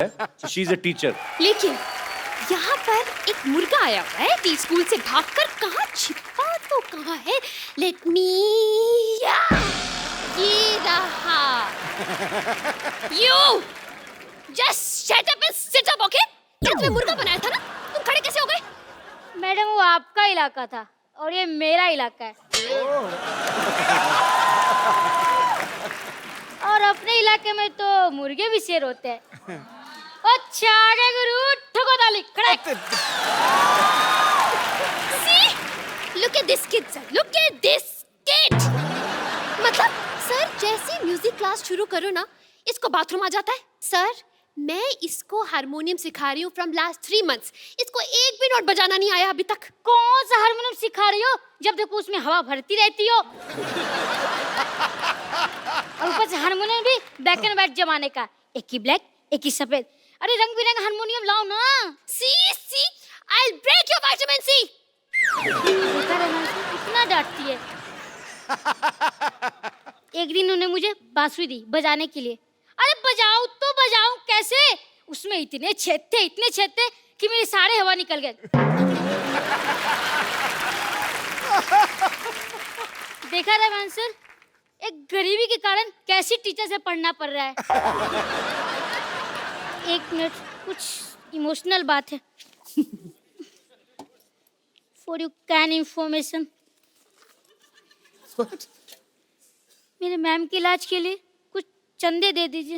She is a teacher. लेकिन यहाँ पर एक मुर्गा आया हुआ है टी स्कूल से भागकर, कहाँ छिपा तो कहाँ है? लेट मी, ये रहा। You just shut up and sit up, okay? क्या तुम्हें मुर्गा बनाया था ना? तुम खड़े कैसे हो गए? मैडम वो आपका इलाका था और ये मेरा इलाका है। और अपने इलाके में तो मुर्गे भी शेर होते हैं। अच्छा आगे गुरु ठोको ताली, खड़े। See? Look at this kid, sir. Look at this kid. मतलब सर जैसे म्यूजिक क्लास शुरू करो ना, इसको बाथरूम आ जाता है। सर मैं इसको हारमोनियम सिखा रही हूँ फ्रॉम लास्ट 3 months। इसको एक भी नोट बजाना नहीं आया अभी तक। कौन सा हारमोनियम सिखा रही हो? जब देखो उसमें हवा भरती रहती हो। और ऊपर से हारमोनियम भी ब्लैक एंड व्हाइट जमाने का, एक ही ब्लैक एक ही सफेद। अरे रंग बिरंगा हारमोनियम लाओ ना। See, I'll break your vitamin C. देखा रहना, इतना डांटती है। एक दिन उन्होंने मुझे बांसुरी दी बजाने के लिए। अरे बजाऊं तो बजाऊं कैसे? उसमें इतने छेद थे कि मेरे सारे हवा निकल गए। देखा रहमान सर, एक गरीबी के कारण कैसी टीचर से पढ़ना पड़ रहा है। एक मिनट, कुछ इमोशनल बात है। फॉर यू कैन इंफॉर्मेशन, मेरे मैम के इलाज के लिए कुछ चंदे दे दीजिए।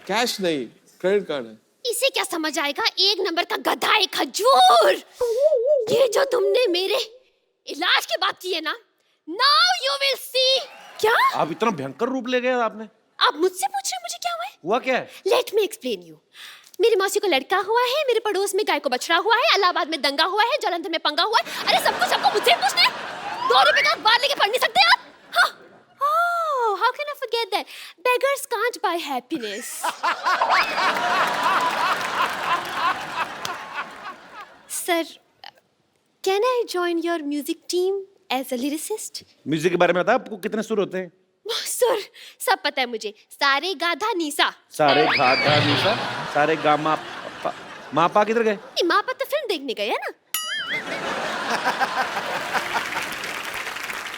कैश नहीं, क्रेडिट कार्ड है। इसे क्या समझ आएगा? 1 नंबर का गधा, एक खजूर। ये जो तुमने मेरे इलाज की बात की है ना, नाउ यू विल सी। क्या आप इतना भयंकर रूप ले गए आपने? आप मुझसे पूछ रहे हैं मुझे क्या हुआ है? हुआ क्या है? Let me explain you. मेरी मौसी को लड़का हुआ है, मेरे पड़ोस में गाय को बछड़ा हुआ है, इलाहाबाद में दंगा हुआ है, जालंधर में पंगा हुआ है। अरे सबको मुझसे पूछना है? 2 रुपए का अखबार लेके पढ़ नहीं सकते आप? हाँ? Oh, how can I forget that? Beggars can't buy happiness. Sir, can I join your music team as a lyricist? Music के बारे में बता, आपको कितने सुर होते हैं? सर सब पता है मुझे। सारे गाधा नीसा। सारे गा गा निसा, सारे गा मा पा। माँ पा किधर गए? नहीं, माँ पापा तो फिल्म देखने गए हैं ना।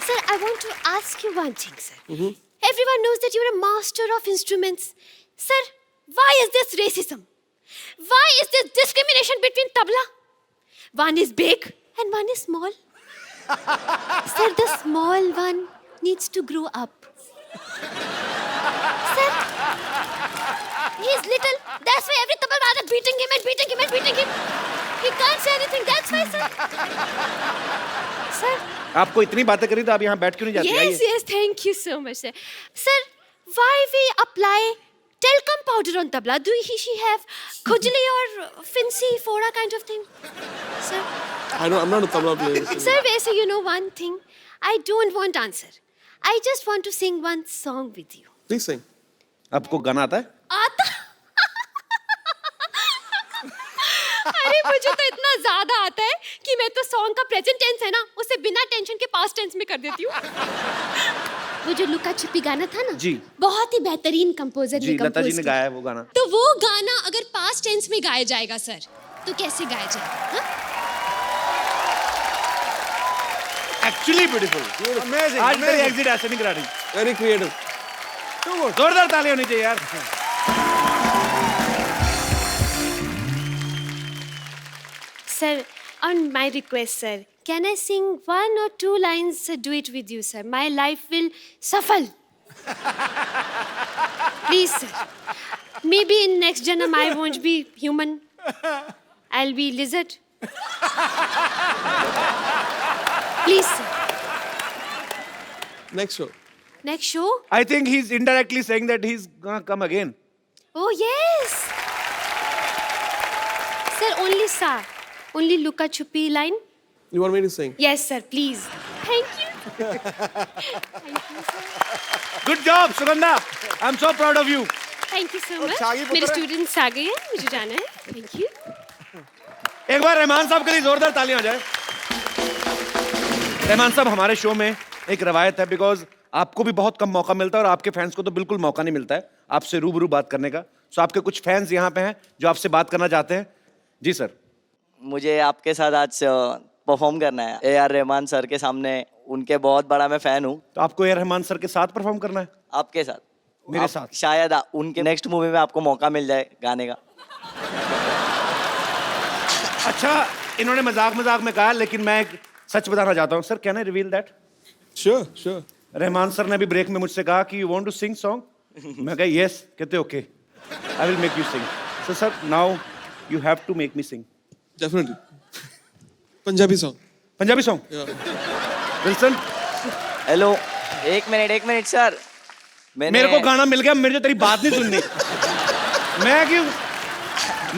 Sir, I want to ask you one thing, sir. Everyone knows that you're a master of instruments. Sir, why is this racism? Why is this discrimination between tabla? One is big and one is small. Sir, the small one needs to grow up. Sir, he's little. That's why every tabla rather beating him and beating him and beating him. He can't say anything. That's why, sir. Sir. आपको इतनी बातें करी तो आप यहाँ बैठ क्यों नहीं जाती? Yes, yes, thank you so much, sir. Sir, why we apply talcum powder on tabla? Do she have khujli or fancy fora kind of thing? Sir, I'm not a tabla player. sir, वैसे you know one thing, I don't want answer. I just want to sing one song with you. Please sing. आपको गाना आता है? आता? अरे मुझे तो इतना ज्यादा आता है कि मैं तो सॉन्ग का प्रेजेंट टेंस है ना, उसे बिना टेंशन के पास्ट टेंस में कर देती हूँ। वो जो लुका छिपी गाना था ना, जी, बहुत ही बेहतरीन कंपोजर ने जी, लता कंपोज जी ने किया। गाया है वो गाना। तो वो गाना अगर पास्ट टेंस में गाया जाएगा सर, तो कैसे गाया जाएगा? Actually beautiful, amazing. आज मेरी एग्जिट ऐसे नहीं करा रही। Very creative. जोरदार ताली होनी चाहिए यार। Sir, on my request, sir, can I sing 1 or 2 lines duet with you, sir? My life will suffer. Please, sir. Maybe in next janam I won't be human. I'll be lizard. Please, sir. Next show. Next show? I think he's indirectly saying that he's gonna come again. Oh, yes. Sir, only sa. Only Luka Chupi line. You want me to sing? Yes, sir, please. Thank you. Thank you, sir. Good job, Sugandha. I'm so proud of you. Thank you so much. शागी पुत्र मेरे है। Students आ गए हैं, मुझे जाना है। Thank you. एक बार रहमान साहब के लिए जोरदार तालियां हो जाए। रहमान साहब, हमारे शो में एक रवायत है, बिकॉज आपको भी बहुत कम मौका मिलता है और आपके फैंस को तो बिल्कुल मौका नहीं मिलता है आपसे रूबरू बात करने का। सो आपके कुछ फैंस यहाँ पे हैं जो आपसे बात करना चाहते हैं। जी सर। मुझे आपके साथ आज परफॉर्म करना है AR रहमान सर के सामने। उनके बहुत बड़ा मैं फैन हूँ। तो आपको ए रहमान सर के साथ परफॉर्म करना है? आपके साथ, मेरे साथ? शायद उनके नेक्स्ट मूवी में आपको मौका मिल जाए गाने का। अच्छा, इन्होंने मजाक मजाक में कहा, लेकिन मैं एक सच बताना चाहता हूँ। Sir can I reveal that? Sure, sure. Rahman sir ने भी ब्रेक में मुझसे कहा कि you want to sing song. मैं कहा यस। कहते okay, I will make you sing. So sir now you have to make me sing. Definitely. Punjabi song. Punjabi song. Yeah. Wilson, hello, एक मिनट सर। मेरे को गाना मिल गया, मेरे को तेरी बात नहीं सुननी। मैं क्यों?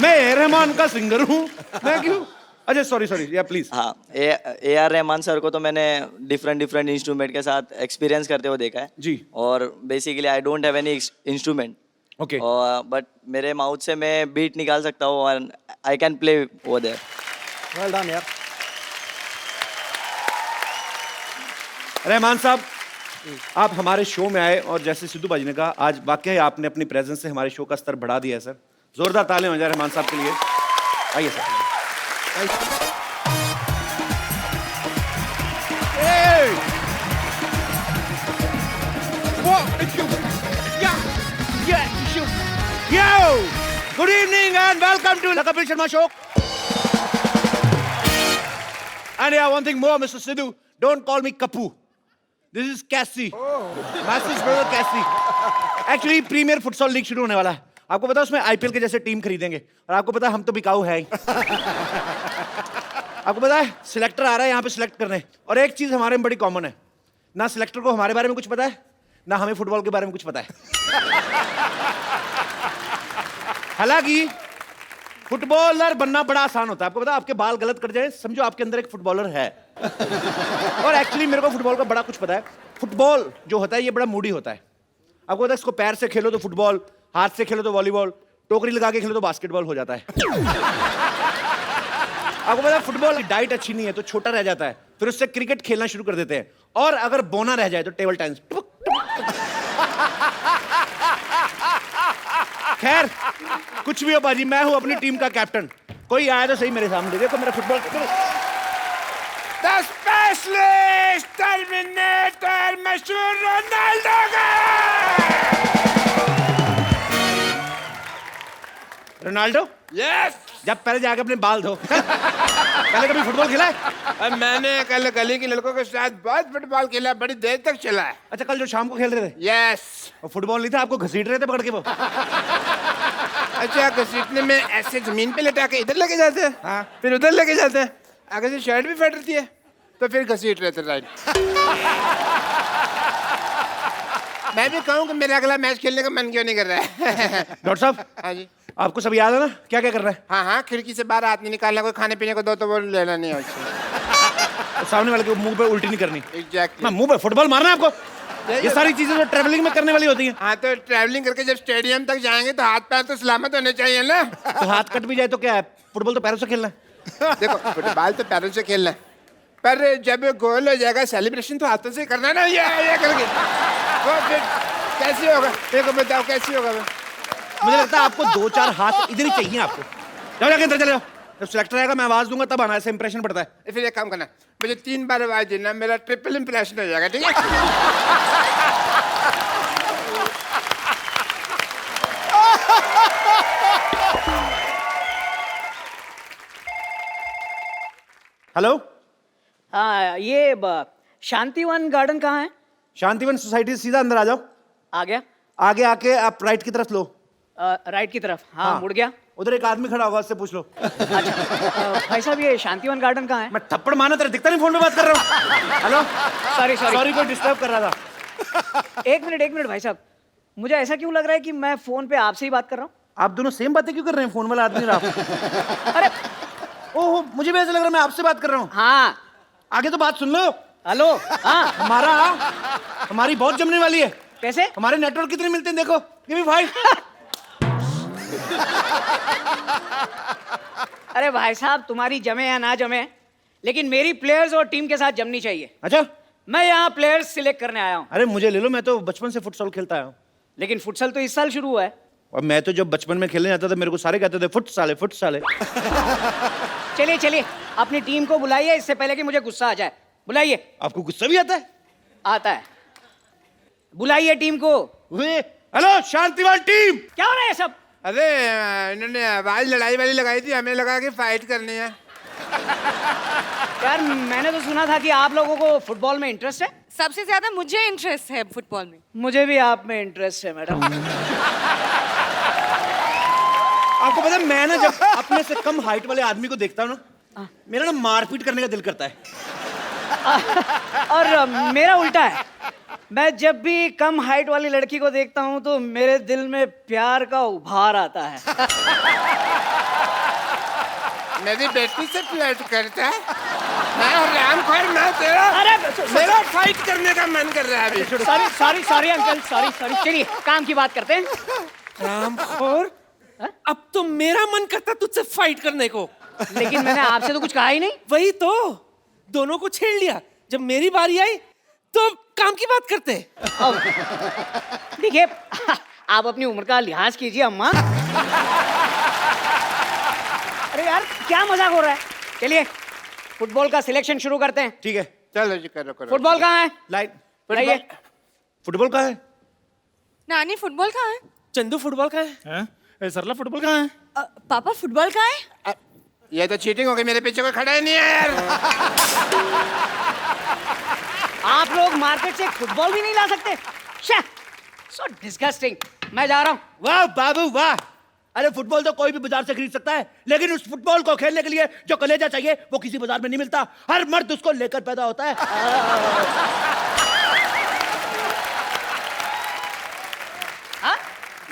मैं ए रहमान का सिंगर हूँ, मैं क्यों? अच्छा सॉरी या प्लीज। हाँ, AR रहमान सर को तो मैंने डिफरेंट इंस्ट्रूमेंट के साथ एक्सपीरियंस करते हुए देखा है जी। और basically I don't have any instrument, okay. But मेरे माउथ से मैं बीट निकाल सकता हूँ और I can play over there. Well done यार। रहमान साहब, आप हमारे शो में आए और जैसे सिद्धू बाजी ने कहा, आज वाकई आपने अपनी प्रेजेंस से हमारे शो का स्तर बढ़ा दिया है सर। जोरदार तालियां हो जाए रहमान साहब के लिए। आइए sir. Good evening and welcome to the Kapil Sharma show. And yeah, one thing more, Mr. Sidhu, don't call me Kapu. This is Cassie. Massive brother Cassie. Actually, premier futsal league शुरू होने वाला है। आपको पता है उसमें IPL के जैसे टीम खरीदेंगे और आपको पता है हम तो बिकाऊ है ही। आपको पता है सिलेक्टर आ रहा है यहाँ पे सिलेक्ट करने, और एक चीज हमारे में बड़ी कॉमन है, ना सिलेक्टर को हमारे बारे में कुछ पता है, ना हमें फुटबॉल के बारे में कुछ पता है। हालांकि फुटबॉलर बनना बड़ा आसान होता है। आपको पता है आपके बाल गलत कट जाए, समझो आपके अंदर एक फुटबॉलर है। और एक्चुअली मेरे को फुटबॉल का बड़ा कुछ पता है। फुटबॉल जो होता है ये बड़ा मूडी होता है। आपको पता है इसको पैर से खेलो तो फुटबॉल, हाथ से खेलो तो वॉलीबॉल, टोकरी लगा के खेलो तो बास्केटबॉल हो जाता है। आपको पता है फुटबॉल की डाइट अच्छी नहीं है तो छोटा रह जाता है, फिर उससे क्रिकेट खेलना शुरू कर देते हैं, और अगर बोना रह जाए तो टेबल टेनिस। खैर कुछ भी हो बाजी, मैं हूं अपनी टीम का कैप्टन। कोई आया तो सही मेरे सामने, देखो मेरा फुटबॉल। द स्पेशलिस्ट टर्मिनेटर मशहूर रोनाल्डो का। Ronaldo, yes. जब पहले जाके अपने बाल धो। पहले कभी फुटबॉल खेला है? मैंने कल गली के लड़कों के साथ बहुत फुटबॉल खेला, बड़ी देर तक चला है। अच्छा, कल जो शाम को खेल रहे थे? यस। और फुटबॉल नहीं था, आपको घसीट रहे थे पकड़ के वो। अच्छा, घसीटने में ऐसे जमीन पे लटा के इधर लेके जाते हैं, हाँ। फिर उधर लेके जाते हैं, आगे से शर्ट भी फट रही है तो फिर घसीट रहे थे। राइट। मैं भी कहूँ कि मेरा अगला मैच खेलने का मन क्यों नहीं कर रहा है। डॉक्टर साहब, हाँ जी। आपको सब याद है ना क्या क्या कर रहा है? हाँ, खिड़की से बाहर हाथ नहीं निकालना, कोई खाने पीने को दो तो वो लेना नहीं है उससे। और सामने वाले के मुंह पे उल्टी नहीं करनी। एग्जैक्टली। ना मुंह पे फुटबॉल मारना है आपको। ये सारी चीजें जो ट्रेवलिंग में करने वाली होती हैं। हाँ, तो ट्रैवलिंग करके जब स्टेडियम तक जाएंगे तो हाथ पैर तो सलामत होने चाहिए ना। तो हाथ कट भी जाए तो क्या है, फुटबॉल तो पैरों से खेलना है। देखो, फुटबॉल तो पैरों से खेलना है, पर जब गोल हो जाएगा सेलिब्रेशन तो हाथों से करना है ना। ये करके वो फिर कैसे होगा? देखो बताओ कैसे होगा? मुझे लगता है आपको 2-4 हाथ इधर ही चाहिए आपको। जाओ जाके अंदर चले जाओ, जब सिलेक्टर आएगा मैं आवाज दूंगा तब आना, ऐसे इंप्रेशन पड़ता है। फिर एक काम करना, मुझे 3 बार आवाज देना, मेरा ट्रिपल इंप्रेशन हो जाएगा, ठीक है? हेलो, हाँ, ये शांतिवन गार्डन कहाँ है? शांतिवन सोसाइटी से सीधा अंदर आ जाओ। आ गया? आगे आके आप राइट की तरफ लो। राइट की तरफ? हाँ, मुड़ गया। उधर एक आदमी खड़ा होगा, उससे पूछ लो। अच्छा, भाई साहब ये शांतिवन गार्डन कहाँ है? मैं थप्पड़ मारना तेरा दिखता नहीं, फोन पे बात कर रहा हूँ। हेलो, सॉरी सॉरी कोई डिस्टर्ब कर रहा था। एक मिनट भाई साहब, मुझे ऐसा क्यों लग रहा है कि मैं फोन पे आपसे ही बात कर रहा हूँ? आप दोनों सेम बातें क्यों कर रहे हैं? फोन वाला आदमी आप। अरे ओहो, मुझे भी ऐसा लग रहा है मैं आपसे बात कर रहा हूँ। हाँ, आगे तो बात सुन लो। हेलो। हाँ, हमारी बहुत जमने वाली है। कैसे? हमारे नेटवर्क कितने मिलते हैं देखो। Give me 5। अरे भाई साहब, तुम्हारी जमे या ना जमे, लेकिन मेरी प्लेयर्स और टीम के साथ जमनी चाहिए। अच्छा, मैं यहाँ प्लेयर्स सिलेक्ट करने आया हूँ, अरे मुझे ले लो, मैं तो बचपन से फुटसॉल खेलता आया हूँ। लेकिन फुटसल तो इस साल शुरू हुआ है। और मैं तो जब बचपन में खेलने जाता था मेरे को सारे कहते थे फुट साले फुट साले। चलिए चलिए, अपनी टीम को बुलाइए, इससे पहले कि मुझे गुस्सा आ जाए। बुलाइए। आपको गुस्सा भी आता है? आता है। बुलाइए टीम को। Hello Shantivan team. क्या हो रहा है सब? अरे इन्होंने आवाज लड़ाई वाली लगाई थी, हमें लगा कि फाइट करनी है। यार मैंने तो सुना था कि आप लोगों को फुटबॉल में इंटरेस्ट है। सबसे ज्यादा मुझे इंटरेस्ट है फुटबॉल में। मुझे भी आप में इंटरेस्ट है मैडम। आपको पता है मैं ना जब अपने से कम हाइट वाले आदमी को देखता हूँ ना, मेरा ना मारपीट करने का दिल करता है। और मेरा उल्टा है, मैं जब भी कम हाइट वाली लड़की को देखता हूँ तो मेरे दिल में प्यार का उभार आता है। मेरी बेटी से फ्लर्ट करता है। मैं हरामखोर ना तेरा। अरे मेरा फाइट करने का मन कर रहा है अभी। Sorry sorry sorry uncle, sorry sorry. चलिए काम की बात करते हैं। रामखोर, अब तो मेरा मन करता तुझसे फाइट करने को। लेकिन मैंने आपसे तो कुछ कहा ही नहीं। वही तो, दोनों को छेड़ लिया। जब मेरी बारी आई तो काम की बात करते। देखिए आप अपनी उम्र का लिहाज कीजिए अम्मा। अरे यार क्या मजाक हो रहा है। चलिए फुटबॉल का सिलेक्शन शुरू करते हैं। ठीक है, चलो जी, करो करो। फुटबॉल कहाँ है? लाइन। बताइए। फुटबॉल कहाँ है? नानी फुटबॉल कहाँ है? चंदू फुटबॉल का है? सरला फुटबॉल कहाँ है? पापा फुटबॉल कहाँ है? ये तो चीटिंग हो गई, मेरे पीछे कोई खड़ा ही नहीं है यार। आप लोग मार्केट से फुटबॉल भी नहीं ला सकते? So disgusting. मैं जा रहा हूँ। वाह बाबू वाह। अरे फुटबॉल तो कोई भी बाजार से खरीद सकता है, लेकिन उस फुटबॉल को खेलने के लिए जो कलेजा चाहिए वो किसी बाजार में नहीं मिलता। हर मर्द उसको लेकर पैदा होता है।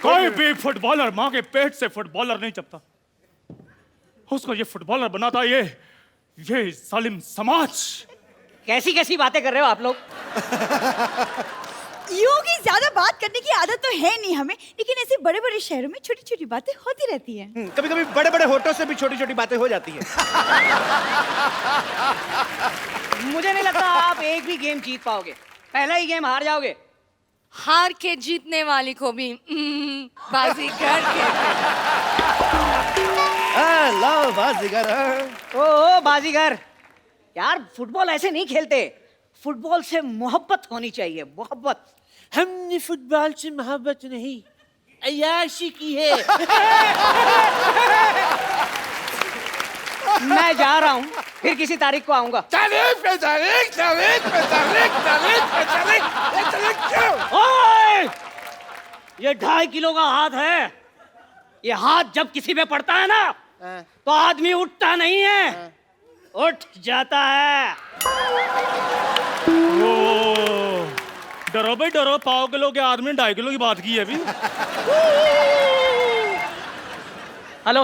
कोई भी फुटबॉलर माँ के पेट से फुटबॉलर नहीं चपता। उसको ये फुटबॉलर बनाता ये जालिम समाज। कैसी कैसी बातें कर रहे हो आप लोग? यूं की ज्यादा बात करने की आदत तो है नहीं हमें, लेकिन ऐसे बड़े बड़े शहरों में छोटी छोटी बातें होती रहती हैं। कभी कभी बड़े बड़े होठों से भी छोटी छोटी बातें हो जाती हैं। मुझे नहीं लगता आप एक भी गेम जीत पाओगे। पहला ही गेम हार जाओगे। हार के जीतने वाली को भी बाजीगर लो बाजीगर। ओ बाजीगर, यार फुटबॉल ऐसे नहीं खेलते। फुटबॉल से मोहब्बत होनी चाहिए, मोहब्बत। हमने फुटबॉल से मोहब्बत नहीं, अय्याशी की है। मैं जा रहा हूँ, फिर किसी तारीख को आऊंगा। तारीख पे तारीख, तारीख पे तारीख, तारीख पे तारीख, ये तारीख क्यों? ओए! ये 2.5 किलो का हाथ है। ये हाथ जब किसी पे पड़ता है ना तो आदमी उठता नहीं है, उठ जाता है। डरो भाई डरो, 1.5 किलो के आदमी 2.5 किलो की बात की है अभी। हेलो,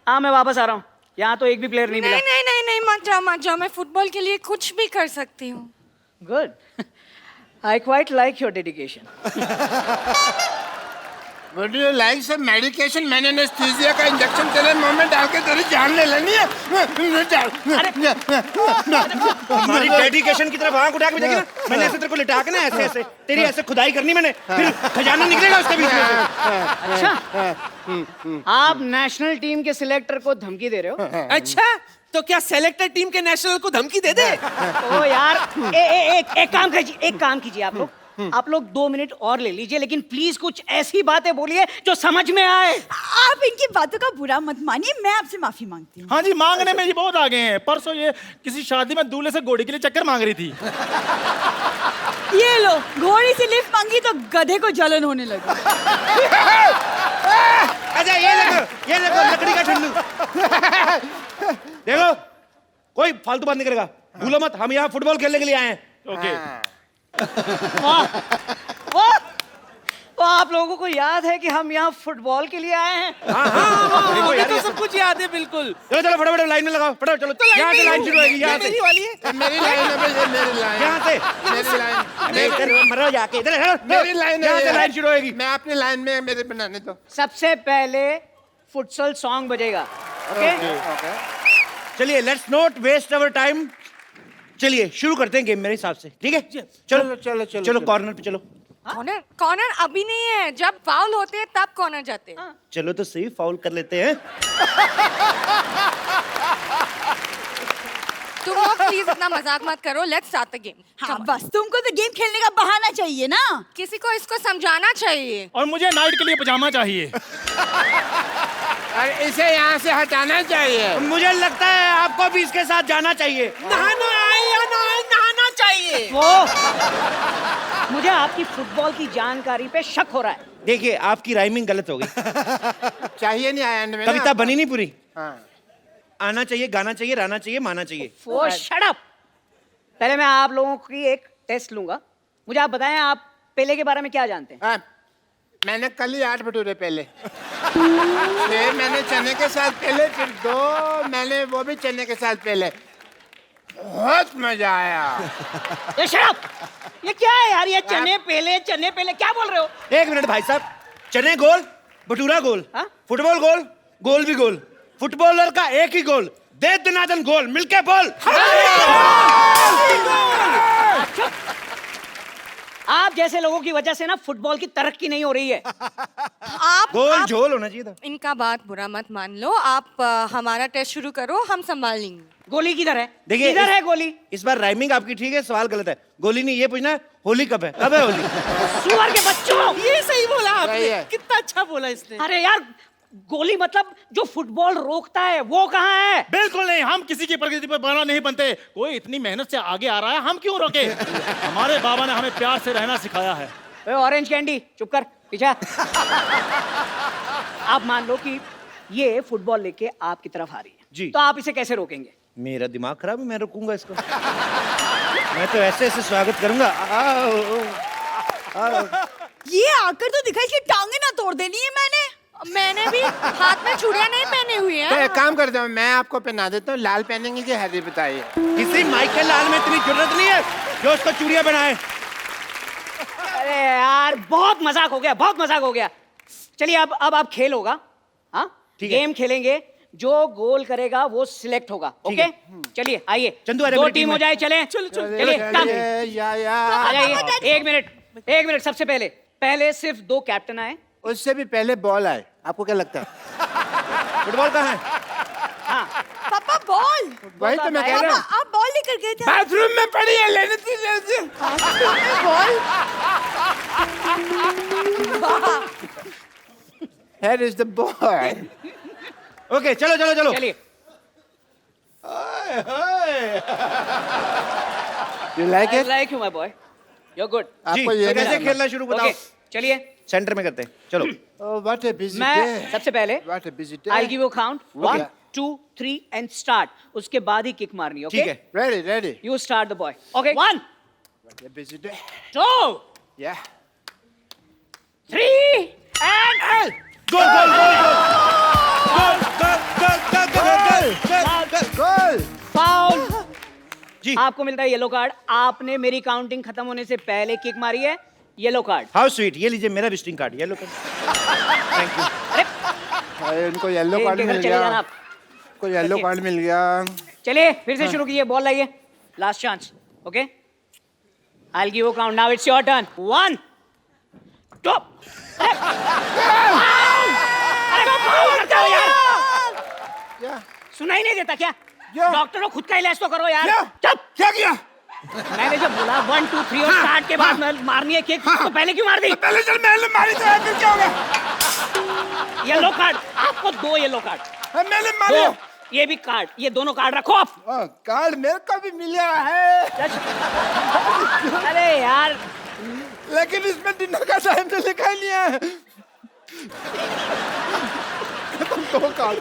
हाँ मैं वापस आ रहा हूँ। यहाँ तो एक भी प्लेयर नहीं मिला। नहीं नहीं नहीं, मत जाओ। मैं फुटबॉल के लिए कुछ भी कर सकती हूँ। Good. I quite like your dedication. Would you like some medication? मैंने एनेस्थीसिया का इंजेक्शन तेरे मुंह में डाल के तेरी जान ले लेनी है। हमारी डेडिकेशन की तरफ आंख उठा के देखी ना, मैंने ऐसे तेरे को लिटा के ना ऐसे ऐसे तेरी ऐसे खुदाई करनी मैंने, फिर खजाना निकलेगा उसके बीच में से। अच्छा, आप नेशनल टीम के सिलेक्टर को धमकी दे रहे हो? अच्छा, तो क्या सेलेक्टर टीम के नेशनल को धमकी दे दे? ओ यार, एक काम कीजिए आप लोग 2 मिनट और ले लीजिए, लेकिन प्लीज कुछ ऐसी बातें बोलिए जो समझ में आए। आप इनकी बातों का बुरा मत मानिए, मैं आपसे माफी मांगती हूँ। हाँ जी, मांगने में ये बहुत आगे हैं। परसों ये किसी शादी में दूल्हे से घोड़ी के लिए चक्कर मांग रही थी। ये लो, घोड़ी से लिफ्ट मांगी तो गधे को जलन होने लगी। अच्छा ये देखो लकड़ी का ठंडू। देखो कोई फालतू बात नहीं करेगा, भूलो मत हम यहाँ फुटबॉल खेलने के लिए आए हैं। ओके। तो आप लोगों को याद है कि हम यहाँ फुटबॉल के लिए आए हैं? मुझे तो सब कुछ याद है बिल्कुल। चलो चलो फटाफट लाइन में लगाओ, फटाफट चलो। यहाँ से लाइन शुरू होगी, यहाँ से। मेरी वाली है। मेरी लाइन है भाई, ये मेरी लाइन। यहाँ से मेरी लाइन। इधर मरो जाके, इधर मेरी लाइन है। यहाँ से लाइन शुरू होगी। मैं अपनी लाइन में मेरे बनाने दो। सबसे पहले फुटसल सॉन्ग बजेगा। ओके? चलिए let's not waste our time. चलिए शुरू करते हैं गेम मेरे हिसाब से, ठीक है? चलो चलो, चलो, चलो कॉर्नर पे चलो। कॉर्नर कॉर्नर अभी नहीं है, जब फाउल होते हैं तब कॉर्नर जाते हैं। चलो तो सही, फाउल कर लेते हैं। तुम लोग प्लीज इतना मजाक मत करो, लेट्स स्टार्ट द गेम। हाँ बस, तुमको तो गेम खेलने का बहाना चाहिए ना। किसी को इसको समझाना चाहिए। और मुझे नाइट के लिए पजामा चाहिए। और इसे यहाँ से हटाना चाहिए। मुझे लगता है आपको भी इसके साथ जाना चाहिए। नहाना है या नहाना चाहिए? वो मुझे आपकी फुटबॉल की जानकारी पे शक हो रहा है। देखिए आपकी राइमिंग गलत हो गई। चाहिए नहीं आया में ना। कविता बनी नहीं पूरी। हाँ। आना चाहिए, गाना चाहिए, रहना चाहिए, माना चाहिए। वो शट अप। पहले मैं आप लोगों की एक टेस्ट लूंगा। मुझे आप बताएं, आप पेले के बारे में क्या जानते हैं? हाँ, मैंने कल ही 8 भटूरे पहले, फिर मैंने चने के साथ पहले, फिर 2 मैंने वो भी चने के साथ पहले। बहुत मजा आया। ये शट अप। ये क्या है यार? ये चने पहले क्या बोल रहे हो? एक मिनट भाई साहब, चने गोल, भटूरा गोल, हाँ? फुटबॉल फुटबॉल गोल, गोल भी गोल, फुटबॉलर का एक ही गोल, दे दनादन गोल, मिलके बोल। आप जैसे लोगों की वजह से ना फुटबॉल की तरक्की नहीं हो रही है। गोल झोल होना चाहिए था। इनका बात बुरा मत मान लो। आप हमारा टेस्ट शुरू करो, हम संभाल लेंगे। गोली किधर है? देखिए किधर है गोली? इस बार राइमिंग आपकी ठीक है, सवाल गलत है। गोली नहीं, ये पूछना है होली कब है? कब है होली? सुअर के बच्चों! ये सही बोला सही है। आपने, कितना अच्छा बोला इसने। अरे यार, गोली मतलब जो फुटबॉल रोकता है वो कहाँ है? बिल्कुल नहीं, हम किसी की प्रगति पर बना नहीं बनते। कोई इतनी मेहनत से आगे आ रहा है, हम क्यों रोके? हमारे बाबा ने हमें प्यार से रहना सिखाया है। ओए ऑरेंज कैंडी, चुप कर, पीछे। आप मान लो कि ये फुटबॉल लेके आपकी तरफ आ रही है जी। तो आप इसे कैसे रोकेंगे? मेरा दिमाग खराब है, मैं रोकूंगा इसको। मैं तो ऐसे ऐसे स्वागत करूंगा। आओ, आओ। ये आकर तो दिखा, इसकी टांगे ना तोड़ देनी है मैंने भी हाथ में चूड़ियां नहीं पहनी हुई तो है। एक काम करता हूँ, मैं आपको पहना देता हूँ। लाल पहनेंगे कि हरी बताइए। किसी माइकल लाल में इतनी जरूरत नहीं है जो उसको चूड़ियां बनाए। अरे यार, बहुत मजाक हो गया, बहुत मजाक हो गया। चलिए अब आप खेल होगा। हाँ, ठीक है। गेम खेलेंगे। जो गोल करेगा वो सिलेक्ट होगा। ठीक ओके, है। चलिए आइए। चंदू, अरे 2 मेरी टीम टीम हो है। जाए। चले चलिए, कम। या आ जाइए। एक मिनट, सबसे पहले सिर्फ 2 कैप्टन आए। उससे भी पहले बॉल आए। आपको क्या लगता है? फुटबॉल कहाँ है? हाँ, पापा बॉल। वही तो मैं कह रहा हूँ। आप बॉल लेकर गए थे। बाथरूम में पड़ी है, लेने से ball. Here is the ball. Okay, चलो चलो चलो। चलिए। You like it? Like you my boy, you good. जी, आपको ये तो कैसे नहीं खेलना शुरू बताओ। ओके, चलिए। सेंटर में करते हैं, चलो। Oh, what a busy मैं day. सबसे पहले What a busy day. I give you count 1 2 3 and start. उसके बाद ही किक मारनी। ओके, ठीक है। Ready, ready. You start the boy. Okay, 1 What a busy day. 2 Yeah. 3 and goal goal goal goal goal goal goal goal Goal. Foul. जी, आपको मिलता है yellow card. आपने मेरी काउंटिंग खत्म होने से पहले किक मारी है, येलो कार्ड। How sweet. ये लीजिए मेरा visiting card, yellow card. Thank you. अरे अरे, इनको येलो कार्ड इनके घर मिल चले जाना गया। आप। को येलो Okay. कार्ड मिल गया। चलिए फिर से शुरू कीजिए। बॉल लाइए, last chance. Okay, I give you count now. It's your turn. 1 2 क्या? सुनाई नहीं देता क्या? क्या? डॉक्टर हो, खुद का इलाज तो करो यार। क्या? चुप। क्या किया? मैंने जब बोला 1 2 3 और स्टार्ट के बाद मारनी है किक, तो पहले क्यों मार दी? पहले चल मैंने मारी तो फिर क्या हो गया? Yellow card. आपको 2 येलो कार्ड। मैंने मारी। 2 ये भी कार्ड, ये दोनों कार्ड रखो आप। कार्ड मेरे को भी मिला है, अरे यार, लेकिन इसमें डिनर का टाइम तो लिखा ही नहीं है। तुम 2 कार्ड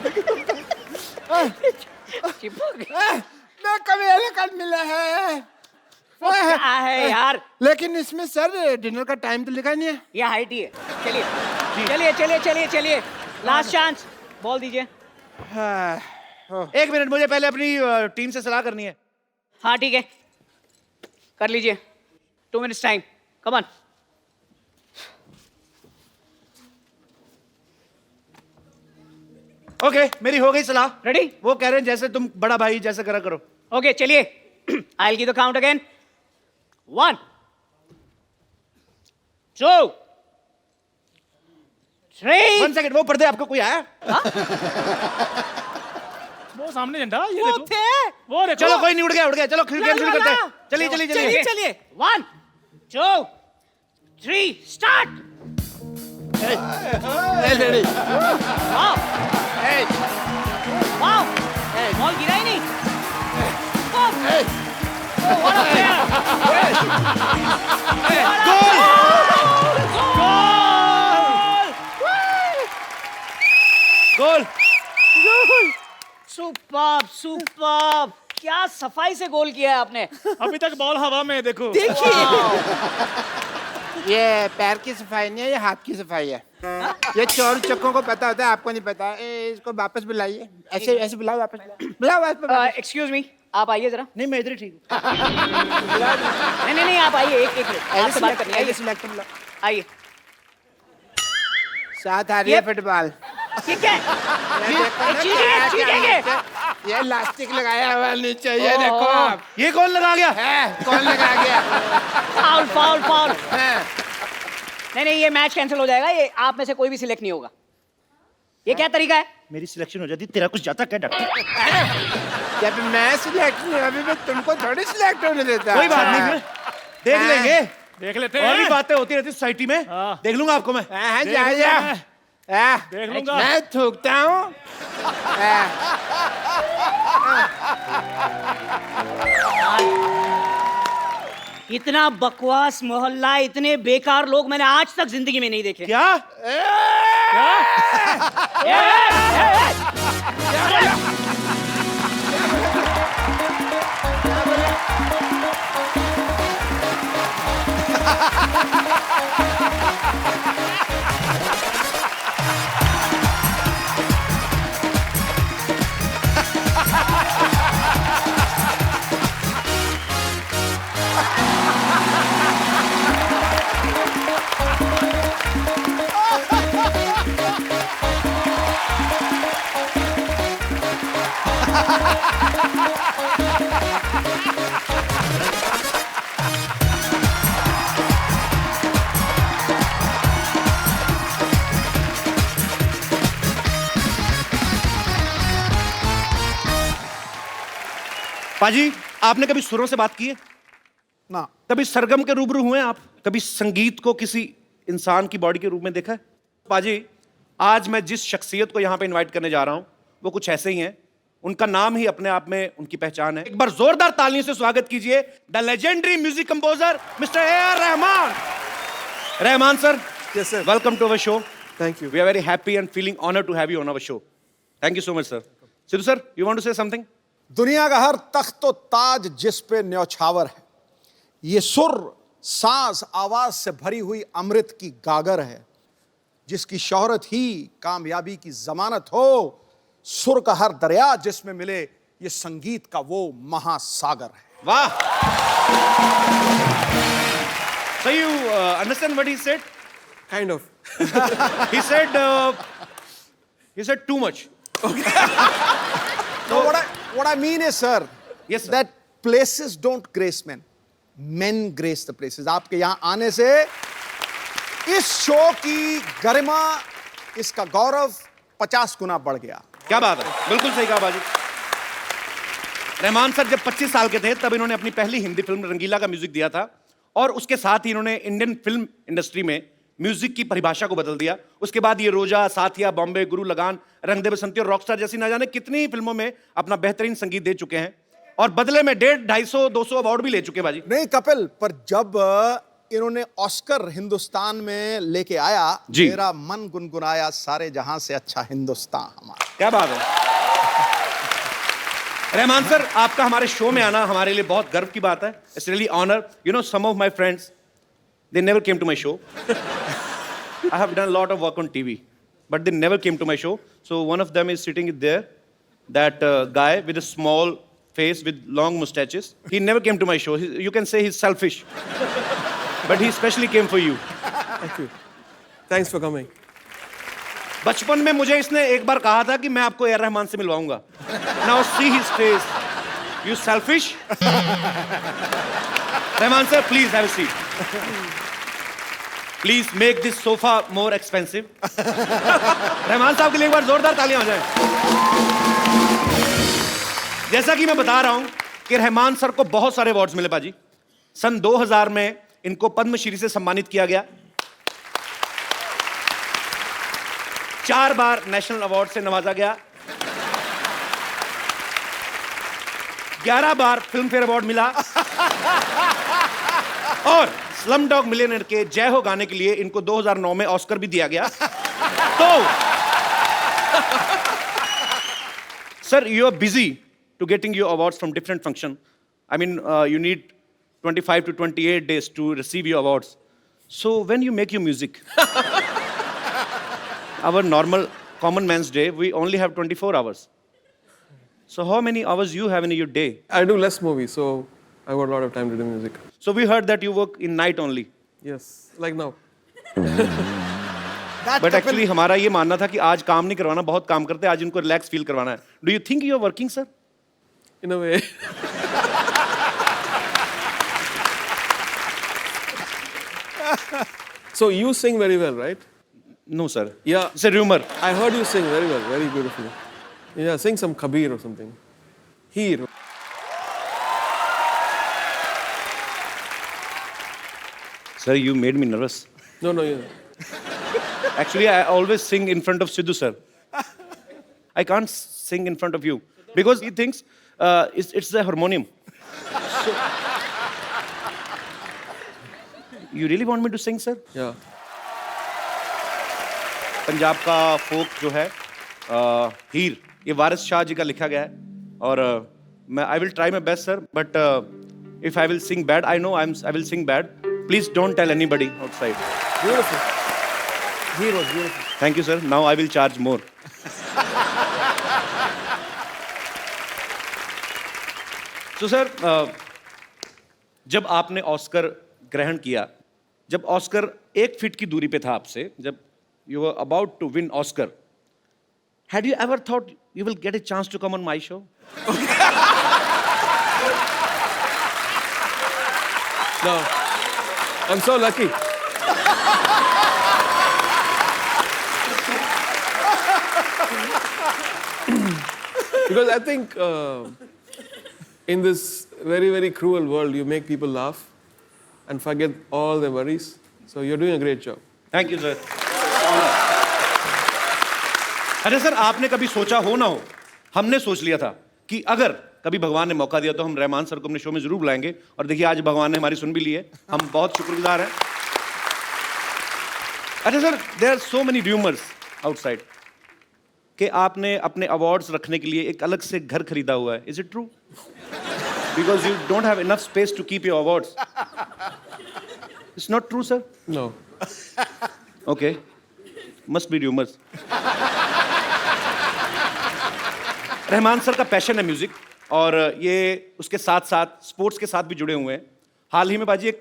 चिपक। मैं कभी येलो कार्ड मिला है। क्या है यार? लेकिन इसमें सर डिनर का टाइम तो लिखा नहीं है। ये हाइट ही है। चलिए चलिए चलिए चलिए चलिए, लास्ट चांस। बॉल दीजिए। एक मिनट, मुझे पहले अपनी टीम से सलाह करनी है। हाँ ठीक है, कर लीजिए। 2 minutes time, come on. Okay, मेरी हो गई सलाह। रेडी? वो कह रहे हैं जैसे तुम बड़ा भाई जैसे करा करो। ओके, चलिए। I'll give the count again. 1, 2, 3. 1 second, वो पर्दे आपको कोई आया? वो सामने झंडा ये वो देखो थे। वो देखो चलो कोई नहीं, उड़ गया। चलो खेल शुरू करते हैं। चलिए चलिए चलिए चलिए। चलिए 1, 2, 3, start. Hey, lady. Wow, Hey, wow. Hey. Ball गिरा ही नहीं. Oh, hey. what a player. Goal! Goal! Superb, superb. क्या सफाई से गोल किया है आपने. अभी तक बॉल हवा में है, देखो। ये पैर की सफाई नहीं है, ये हाथ की सफाई है। ये चोर चक्कों को पता होता है, आपको नहीं पता। इसको वापस बुलाइए। ऐसे ऐसे बुलाओ, वापस बुलाओ वापस। एक्सक्यूज मी, आप आइए जरा. नहीं, मैं इधर ही ठीक हूँ। नहीं, आप आइए. एक मिनट आपसे बात करनी है. आइए. सिलेक्ट बुलाओ। आइए. साथ आ रही है फुटबॉल। ठीक है. चीजेंगे. ये इलास्टिक लगाया हुआ नीचे, ये देखो आप। ये कौन लगा गया? है, कौन लगा गया? Foul, foul, foul. है। नहीं, ये मैच कैंसिल हो जाएगा. ये आप में से कोई भी सिलेक्ट नहीं होगा. ये क्या तरीका है? मेरी सिलेक्शन हो जाती, तेरा कुछ जाता क्या डॉक्टर? जब मैं सिलेक्ट नहीं, अभी मैं तुमको थोड़ी सिलेक्ट होने देता। कोई बात नहीं, फिर देख लेंगे। देख लेते और भी हैं। बातें होती रहती सोसाइटी में। हाँ। देख लूंगा आपको मैं। जा। देख लूंगा। मैं थूकता हूँ। इतना बकवास मोहल्ला, इतने बेकार लोग मैंने आज तक जिंदगी में नहीं देखे. क्या? पाजी, आपने कभी सुरों से बात की है? ना। कभी सरगम के रूबरू हुए हैं आप? कभी संगीत को किसी इंसान की बॉडी के रूप में देखा है? पाजी, आज मैं जिस शख्सियत को यहाँ पे इनवाइट करने जा रहा हूँ वो कुछ ऐसे ही हैं। उनका नाम ही अपने आप में उनकी पहचान है। एक बार जोरदार तालियों से स्वागत कीजिए the legendary music composer mister A R. Rahman. Rahman sir, Yes, sir. Welcome to our show. Thank you. We are very happy and feeling honored to have you on our show. Thank you so much, sir. Sidhu sir, you want to say something? दुनिया का हर तख्त और ताज जिस पे न्यौछावर है, ये सुर सांस आवाज से भरी हुई अमृत की गागर है, जिसकी शोहरत ही कामयाबी की जमानत हो। सुर का हर दरिया जिसमें मिले, ये संगीत का वो महासागर है। वाह! So you understand what he said? Kind of. He said too much. So what I mean is, sir, Yes, sir. that places don't grace men. Men grace the places. आपके यहाँ आने से इस शो की गरिमा, इसका गौरव 50 गुना बढ़ गया। क्या बात है, बिल्कुल सही कहा बाजी। रहमान सर जब 25 साल के थे तब इन्होंने अपनी पहली हिंदी फिल्म रंगीला का म्यूजिक दिया था, और उसके साथ ही इन्होंने इंडियन फिल्म इंडस्ट्री में म्यूजिक की परिभाषा को बदल दिया। उसके बाद ये रोजा, साथिया, बॉम्बे, गुरु लगान, रंग दे बसंती और रॉकस्टार जैसी ना जाने कितनी ही फिल्मों में अपना बेहतरीन संगीत दे चुके हैं, और बदले में 150, 250, 200 अवार्ड भी ले चुके बाजी। नहीं कपिल, पर जब इन्होंने ऑस्कर हिंदुस्तान में लेके आया, जी। मेरा मन गुनगुनाया, सारे जहां से अच्छा हिंदुस्तान हमारा। क्या बात है रहमान सर, आपका हमारे शो में आना हमारे लिए बहुत गर्व की बात है। It's really honour. You know, some of my friends they never came to my show. I have done a lot of work on TV, but they never came to my show. So one of them is sitting there, that guy with a small face with long mustaches. He never came to my show. You can say he's selfish, but he specially came for you. Thank you. Thanks for coming. बचपन में मुझे इसने एक बार कहा था कि मैं आपको ए.आर. रहमान से मिलवाऊंगा। Now see his face. You selfish. Rahman sir, please have a seat. Please make this sofa more expensive. Rahman साहब के लिए एक बार जोरदार तालियां हो जाएं। जैसा कि मैं बता रहा हूं कि रहमान सर को बहुत सारे अवार्ड्स मिले बाजी। सन 2000 में इनको पद्मश्री से सम्मानित किया गया। 4 बार नेशनल अवार्ड से नवाजा गया। 11 बार फिल्म फेयर अवार्ड मिला। और स्लम डॉग मिलियनेयर के जय हो गाने के लिए इनको 2009 में ऑस्कर भी दिया गया। तो sir, you are busy to getting your awards from different function. I mean you need 25 to 28 days to receive your awards. So when you make your music, our normal common man's day, we only have 24 hours. So how many hours you have in your day? I do less movies, so I got a lot of time to do music. So we heard that you work in night only. Yes, like now. But actually हमारा ये मानना था कि आज काम नहीं करवाना, बहुत काम करते हैं, आज इनको रिलैक्स फील करवाना है. Do you think you are working, sir? In a way. So you sing very well, right? No, sir. Yeah. It's a rumor. I heard you sing very well, very beautifully. Yeah, sing some Kabir or something. Here. Sir, you made me nervous. No, yeah. Actually, I always sing in front of Sidhu, sir. I can't sing in front of you because he thinks it's the harmonium. So, you really want me to sing, sir? Yeah. Punjab का फोक जो है हीर, ये वारिस शाह जी का लिखा गया है और मैं I will try my best, sir, but if I will sing bad, I know I will sing bad. Please don't tell anybody outside. Beautiful. He was beautiful. Thank you, sir. Now I will charge more. So, sir, जब आपने Oscar ग्रहण किया, जब Oscar 1 feet की दूरी पे था आपसे, जब you were about to win Oscar, had you ever thought you will get a chance to come on my show? No. I'm so lucky. Because I think in this very, very cruel world, you make people laugh and forget all their worries. So you're doing a great job. Thank you, sir. अरे sir, आपने कभी सोचा हो ना हो, हमने सोच लिया था कि अगर कभी भगवान ने मौका दिया तो हम रहमान सर को अपने शो में जरूर बुलाएंगे और देखिए आज भगवान ने हमारी सुन भी ली है, हम बहुत शुक्रगुजार हैं। अरे sir, there are so many rumours outside कि आपने अपने अवार्ड्स रखने के लिए एक अलग से घर खरीदा हुआ है। Is it true? Because you don't have enough space to keep your awards. It's not true, sir? No. Okay, must be rumours. Rahman sir का पैशन है म्यूजिक और ये उसके साथ साथ स्पोर्ट्स के साथ भी जुड़े हुए हैं। हाल ही में बाजी एक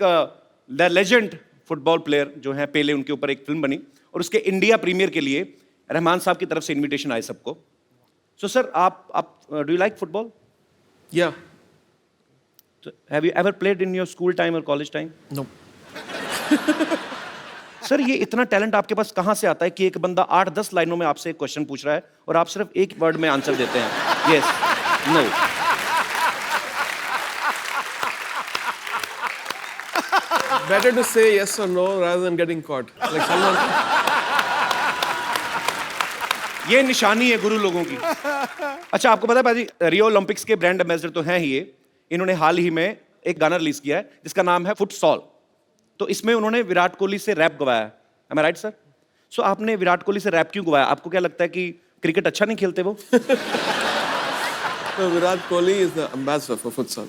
द लेजेंड फुटबॉल प्लेयर जो हैं पेले, उनके ऊपर एक फिल्म बनी और उसके इंडिया प्रीमियर के लिए रहमान साहब की तरफ से इनविटेशन आए सबको। सो सर, आप do you like football? Yeah. Have you ever played in your school time और कॉलेज टाइम? No. सर, ये इतना टैलेंट आपके पास कहाँ से आता है कि एक बंदा 8-10 लाइनों में आपसे एक क्वेश्चन पूछ रहा है और आप सिर्फ एक वर्ड में आंसर देते हैं, yes, no? Better to say yes or no rather than getting caught. Like someone. ये निशानी है गुरु लोगों की। अच्छा, आपको पता है भाजी, रियो ओलंपिक्स के ब्रांड एम्बेसडर तो हैं ही ये। इन्होंने हाल ही में एक गाना रिलीज किया है जिसका नाम है फुटसॉल। तो इसमें उन्होंने विराट कोहली से रैप गवाया है। Am I right, sir? So आपने विराट कोहली से रैप क्यों गवाया? आपको क्या लगता है कि क्रिकेट अच्छा नहीं खेलते वो? So Virat Kohli is the ambassador for futsal.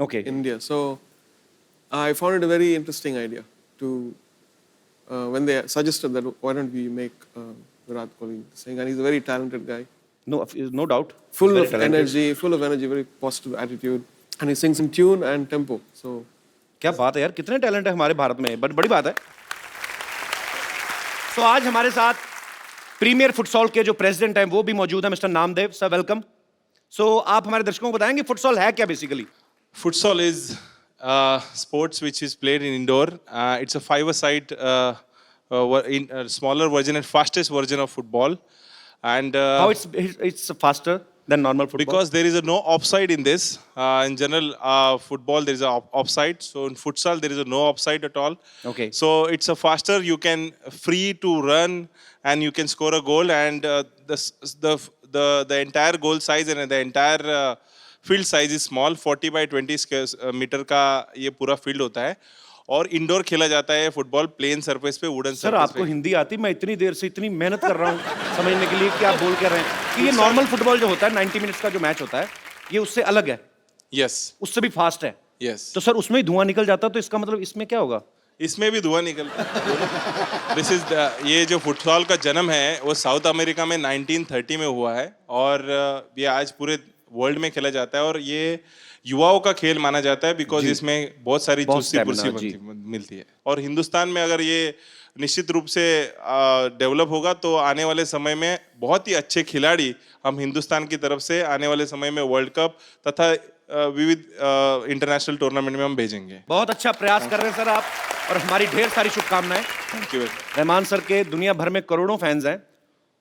Okay. In India. So I found it a very interesting idea to when they suggested that why don't we make Virat Kohli sing, and he's a very talented guy. No doubt. Full Very of talented. energy, very positive attitude, and he sings in tune and tempo. So क्या बात है यार, कितने talent है हमारे भारत में, but बड़ी बात है। So आज हमारे साथ प्रीमियर फुटसॉल के जो प्रेसिडेंट हैं वो भी मौजूद हैं, मिस्टर नामदेव सर, वेलकम। सो आप हमारे दर्शकों को बताएंगे फुटसॉल है क्या basically? Futsal is sports which is played in indoor. It's a five-a-side smaller version and fastest version of football. And How it's faster than normal football? because there is no offside in this. In general, football there is a offside. So in futsal there is no offside at all. Okay. So it's a faster. You can free to run and you can score a goal. And the entire goal size and the entire field size is small 40 by 20 square metre का ये पूरा field होता है और indoor खेला जाता है football plane surface पे वुडन सरफेस पे। सर आपको हिंदी आती? मैं इतनी देर से इतनी मेहनत कर रहा हूँ समझने के लिए कि आप बोल कर रहे हैं कि ये नॉर्मल फुटबॉल जो होता है 90 मिनट्स का जो मैच होता है ये उससे अलग है। यस उससे भी फास्ट है। यस तो सर उसमें ही धुआं निकल जाता, तो इसका मतलब इसमें क्या होगा? इसमें भी धुआं निकलता। दिस इज ये जो फुटबॉल का जन्म है वो साउथ अमेरिका में 1930 में हुआ है और ये आज पूरे वर्ल्ड में खेला जाता है और ये युवाओं का खेल माना जाता है बिकॉज इसमें बहुत सारी चुस्ती फुर्ती मिलती है और हिंदुस्तान में अगर ये निश्चित रूप से डेवलप होगा तो आने वाले समय में बहुत ही अच्छे खिलाड़ी हम हिंदुस्तान की तरफ से आने वाले समय में वर्ल्ड कप तथा विविध इंटरनेशनल टूर्नामेंट में हम भेजेंगे। बहुत अच्छा प्रयास कर रहे हैं सर आप और हमारी ढेर सारी शुभकामनाएं। Thank you. रहमान सर के दुनिया भर में करोड़ों फैंस हैं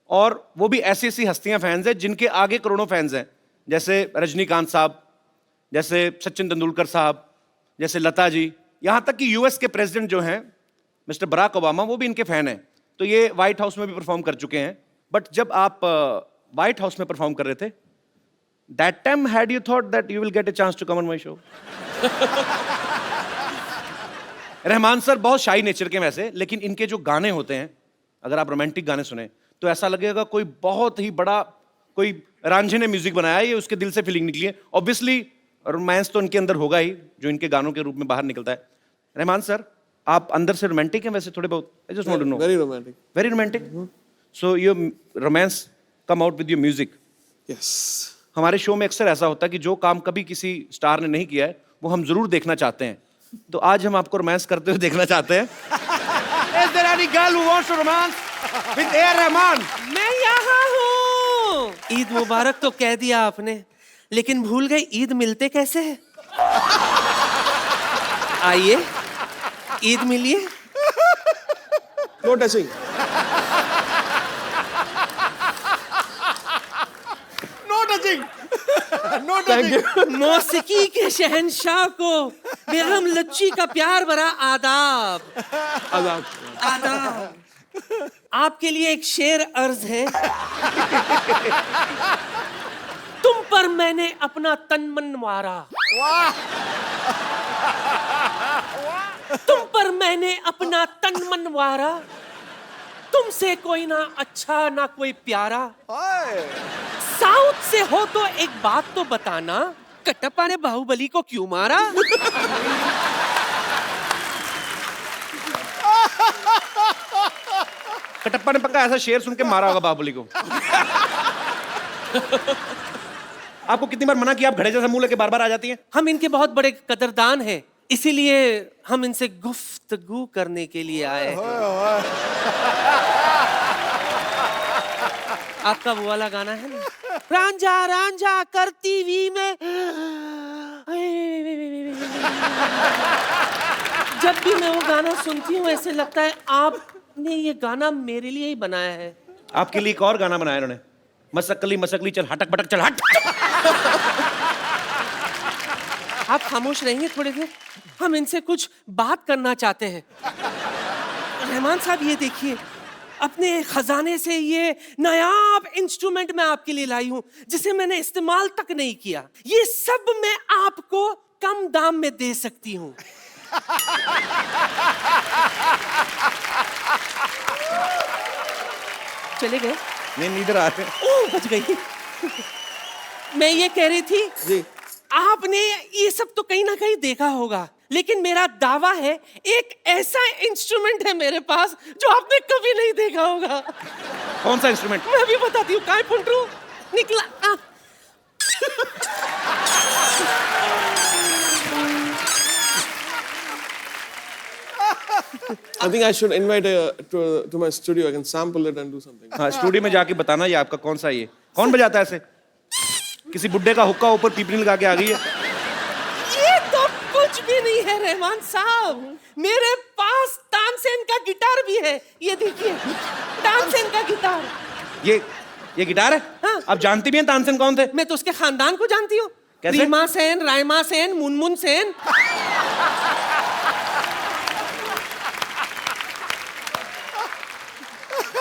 और वो भी ऐसी ऐसी हस्तियां फैंस हैं जिनके आगे करोड़ों फैंस हैं, जैसे रजनीकांत साहब, जैसे सचिन तेंदुलकर साहब, जैसे लता जी, यहाँ तक कि यूएस के प्रेसिडेंट जो हैं मिस्टर बराक ओबामा वो भी इनके फैन हैं। तो ये व्हाइट हाउस में भी परफॉर्म कर चुके हैं। बट जब आप व्हाइट हाउस में परफॉर्म कर रहे थे that time had you thought that you will get a chance to come on my show? Rahman sir बहुत शाई नेचर के वैसे, लेकिन इनके जो गाने होते हैं अगर आप रोमांटिक गाने सुने तो ऐसा लगेगा कोई बहुत ही बड़ा कोई रांझे ने म्यूजिक बनाया है, ये उसके दिल से फीलिंग निकली है। ऑब्वियसली रोमांस तो इनके अंदर होगा ही जो इनके गानों के रूप में बाहर निकलता है। रहमान सर आप अंदर से रोमांटिक हैं वैसे थोड़े बहुत? I just want to know. Very romantic. Very romantic. So your romance come out with your music. Yes. हमारे शो में अक्सर ऐसा होता है कि जो काम कभी किसी स्टार ने नहीं किया है वो हम जरूर देखना चाहते हैं, तो आज हम आपको रोमांस करते हुए देखना चाहते हैं। Is there any girl who wants to romance with A.R. Rahman? मैं यहाँ हूँ। ईद मुबारक तो कह दिया आपने, लेकिन भूल गए ईद मिलते कैसे हैं? आइए ईद मिलिए। No touching. No touching. No Thank you. मौसीकी के शहंशाह को बेगम लच्ची का प्यार भरा आदाब। आदाब। आदाब। आपके लिए एक शेर अर्ज है। तुम पर मैंने अपना तन मन वारा, तुम पर मैंने अपना तन मन वारा, तुमसे कोई ना अच्छा ना कोई प्यारा। साउथ से हो तो एक बात तो बताना, कटप्पा ने बाहुबली को क्यों मारा? कटप्पा ने पक्का ऐसा शेर सुन के मारा होगा बाहुबली को। आपको कितनी बार मना किया, आप घड़े जैसा मुंह लेके बार बार आ जाती हैं? हम इनके बहुत बड़े कदरदान हैं, इसीलिए हम इनसे गुफ्तगू करने के लिए आए हैं। आपका वो वाला गाना है ना, रांझा रांझा करती वी में, जब भी मैं वो गाना सुनती हूँ ऐसे लगता है आपने ये गाना मेरे लिए ही बनाया है। आपके लिए एक और गाना बनाया इन्होंने, मसकली मसकली चल हटक बटक चल हट। आप खामोश रहेंगे थोड़ी देर, हम इनसे कुछ बात करना चाहते हैं। रहमान साहब ये देखिए, अपने खजाने से ये नायाब इंस्ट्रूमेंट मैं आपके लिए लाई हूं जिसे मैंने इस्तेमाल तक नहीं किया। ये सब मैं आपको कम दाम में दे सकती हूं। चले गए? नहीं नींद आ रहे। ओह बच गई। मैं ये कह रही थी जी, आपने ये सब तो कहीं ना कहीं देखा होगा, लेकिन मेरा दावा है एक ऐसा इंस्ट्रूमेंट है मेरे पास जो आपने कभी नहीं देखा होगा। कौन सा इंस्ट्रूमेंट? मैं भी बताती हूँ। काय पुंटरू निकला। I think I should invite to my studio. I can sample it and do something. हाँ स्टूडियो में जाके बताना ये आपका कौन सा, ये कौन बजाता है ऐसे? किसी बुड्ढे का हुक्का ऊपर पीपनी लगा के आ गई है। ये तो कुछ भी नहीं है रहमान साहब, मेरे पास तानसेन का गिटार भी है, ये देखिए तानसेन का गिटार। ये गिटार है? हाँ। आप जानती भी हैं तानसेन कौन थे? मैं तो उसके खानदान को जानती हूँ। कैसे? रीमा सेन, रायमा सेन, मुनमुन सेन।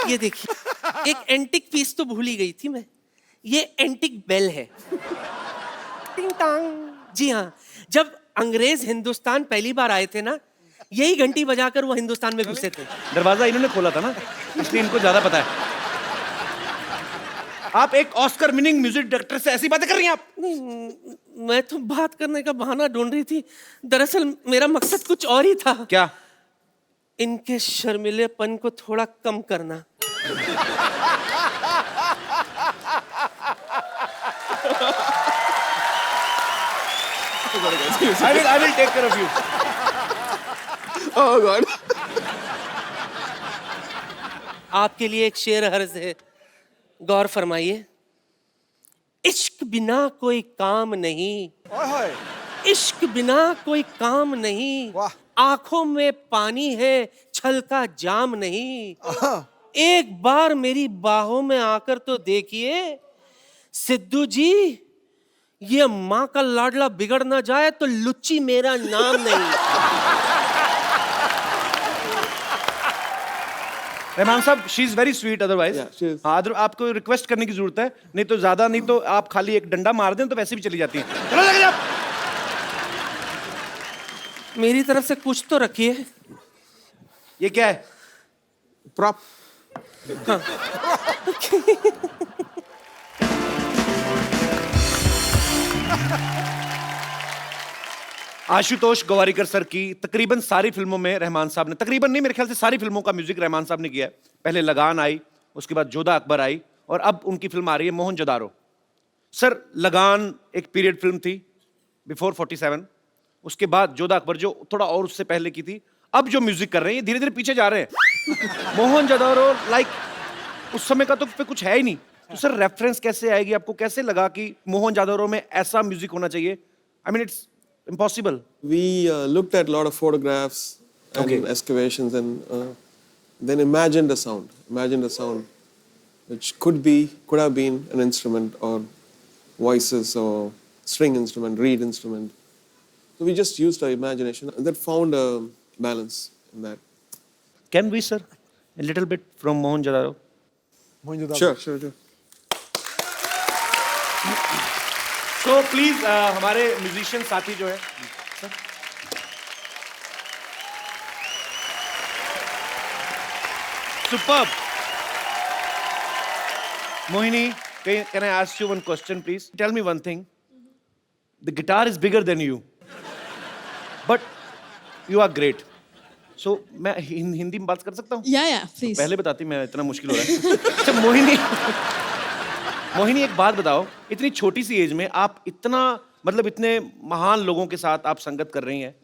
ये देखिए एक एंटिक पीस तो भूल ही गई थी मैं, ये एंटिक बेल है। टिंग टांग। जी हाँ, जब अंग्रेज हिंदुस्तान पहली बार आए थे ना, यही घंटी बजाकर वो हिंदुस्तान में घुसे थे। दरवाजा इन्होंने खोला था ना, इसलिए इनको ज्यादा पता है। आप एक ऑस्कर विनिंग म्यूजिक डायरेक्टर से ऐसी बातें कर रही हैं आप? नहीं, मैं तो बात करने का बहाना ढूंढ रही थी, दरअसल मेरा मकसद कुछ और ही था। क्या? इनके शर्मिलेपन को थोड़ा कम करना। I will take care of you. Oh God. आपके लिए एक शेर अर्ज है, गौर फरमाइए। इश्क बिना कोई काम नहीं, इश्क बिना कोई काम नहीं, आंखों में पानी है छल का जाम नहीं। एक बार मेरी बाहों में आकर तो देखिए सिद्धू जी, ये माँ का लाडला बिगड़ ना जाए तो लुच्ची मेरा नाम नहीं। रहमान साहब, she is very sweet otherwise. आपको रिक्वेस्ट करने की जरूरत है, नहीं तो ज्यादा नहीं तो आप खाली एक डंडा मार दें तो वैसे भी चली जाती है। चलो लगे आप। मेरी तरफ से कुछ तो रखिए। ये क्या है? Prop. आशुतोष गोवारिकर सर की तकरीबन सारी फिल्मों में रहमान साहब ने, तकरीबन नहीं मेरे ख्याल से सारी फिल्मों का म्यूजिक रहमान साहब ने किया है। पहले लगान आई, उसके बाद जोधा अकबर आई, और अब उनकी फिल्म आ रही है मोहनजोदारो। सर, लगान एक पीरियड फिल्म थी बिफोर 47, उसके बाद जोधा अकबर जो थोड़ा और उससे पहले की थी। अब जो म्यूजिक कर रहे हैं धीरे धीरे पीछे जा रहे हैं। मोहनजोदारो लाइक उस समय का तो पे कुछ है ही नहीं। तो सर रेफरेंस कैसे आएगी? आपको कैसे लगा कि मोहनजोदारो में ऐसा म्यूजिक होना चाहिए? I mean it's impossible. We looked at a lot of photographs and excavations, and then imagined a sound which could have been an instrument, or voices, or string instrument, reed instrument. So we just used our imagination, and that found a balance in that. Can we, sir, a little bit from Mohenjo-daro? Sure. तो please हमारे musician साथी जो है, superb. Mohini, can I ask you one question, please? Tell me one thing. The guitar is bigger than you, but you are great. So मैं हिंदी में बात कर सकता हूँ? Yeah, please. पहले बताती, मैं इतना मुश्किल हो रहा है। अच्छा मोहिनी, एक बात बताओ, इतनी छोटी सी एज में आप इतना, मतलब इतने महान लोगों के साथ आप संगत कर रही हैं।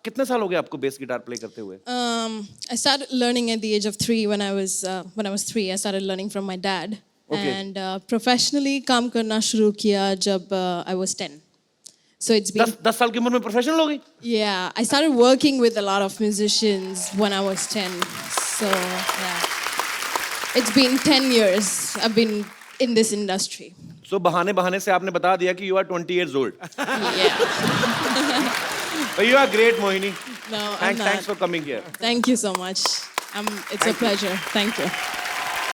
कितने साल हो गए आपको बेस गिटार प्ले करते हुए? I started learning at the age of 3 when I was 3. I started learning from my dad. Okay. And professionally काम करना शुरू किया जब I was 10. So it's been 10 साल की उम्र में प्रोफेशनल हो गई? Yeah, I started working with a lot of musicians when I was 10. So yeah, it's been 10 years I've been in this industry. So बहाने से आपने बता दिया कि you are 20 years old. Yeah. But you are great, Mohini. No, I'm not. Thanks for coming here. Thank you so much. It's a pleasure. Thank you.